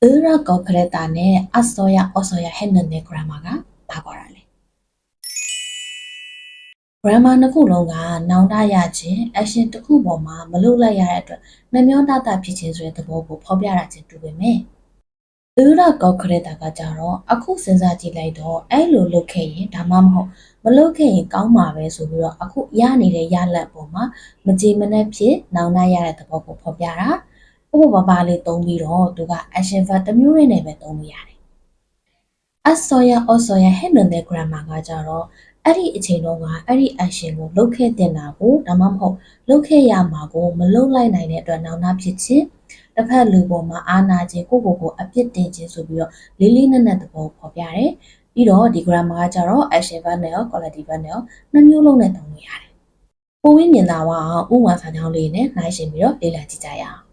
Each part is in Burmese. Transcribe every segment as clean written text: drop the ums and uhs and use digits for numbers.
으라고 그랬다네 아써야 어서야 했는데 그라마가 바꿔라래. 그라마는 굴롱가 나온다야지 액션 듣고 뭐마 물러야 돼. 내면다다 비친수에도 보고 법야라지 두베매. 으라고 그랬다가 자로အခုစဉ်းစားကြည့်လိုက်တော့အဲ့လိုလုပ်ခဲ့ရင်ဒါမှမဟုတ်မလုပ်ခဲ့ရင်ကောင်းမှာပဲဆိုပြီးတော့အခုရနေတဲ့ရလဒ်ပေါ်မှာမကြည်မနှက်ဖြစ်နောင်တရတဲ့သဘောကိုဖော်ပြတာဥပမာလေးသုံးပြီးတော့သူက action verb တစ်မျိုးနဲ့ပဲသုံးလို့ရတယ်။ assoya osoya 했는데 grammar ကကြတော့အဲ့ဒီအချိန်တော့ကအဲ့ဒီ action ကိုလုပ်ခဲ့တင်တာကိုဒါမှမဟုတ်လုပ်ခဲ့ရမှာကိုမလုပ်လိုက်နိုင်တဲ့အတွက်နောင်တဖြစ်ခြင်းတစ်ဖက်လူပေါ်မှာအာနာခြင်းကိုအပြစ်တင်ခြင်းဆိုပြီးတော့လေးလေးနက်နက်သဘောဖော်ပြတယ်။ပြီးတော့ဒီ grammar ကကြတော့ action verb နဲ့ရော quality verb နဲ့ရောနှစ်မျိုးလုံးနဲ့သုံးလို့ရတယ်။ပိုပြီးမြင်သာအောင်ဥပမာစာကြောင်းလေးနဲ့နှိုင်းယှဉ်ပြီးတော့လေ့လာကြည့်ကြရအောင်။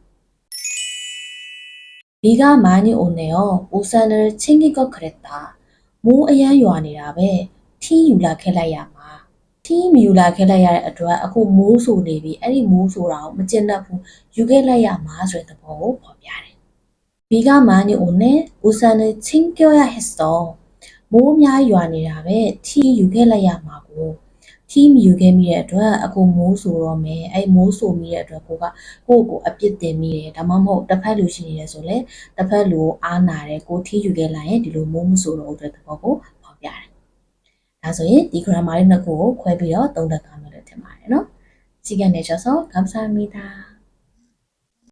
비가 많이 오네요. 우산을 챙길 걸 그랬다.မိုးအရမ်းရွာနေတာပဲ။ထင်းယူလာခဲ့လိုက်ရမှာ။ထင်းမယူလာခဲ့လိုက်ရတဲ့အတွက်အခုမိုးဆိုနေပြီ။အဲ့ဒီမိုးဆိုတာကိုမကျင့်တတ်ဘူး။ယူခဲ့လိုက်ရမှာဆိုတဲ့သဘောကိုဖော်ပြတယ်။ 비가 많이 오네. 우산을 챙겨야 했어. မိုးအများရွာနေတာပဲ။ထင်းယူခဲ့လိုက်ရမှာကိုထင်းမယူခဲ့မိတဲ့အတွက်အခုမိုးဆိုတော့မယ်အဲ့မိုးဆိုမိတဲ့အတွက်ကိုအပြစ်တင်မိတယ်ဒါမှမဟုတ်တစ်ဖက်လူရှိနေတယ်ဆိုလဲတစ်ဖက်လူကိုအားနာတယ်ကိုထင်းယူခဲ့လိုက်ရင်ဒီလိုမိုးမဆိုတော့တဲ့သဘောကိုဖော်ပြတယ်ဒါဆိုရင်ဒီ grammar လေးနှစ်ခုကိုခွဲပြီးတော့သုံးသပ်သွားမယ်လို့ထင်ပါတယ်နော်시간내셔서감사합니다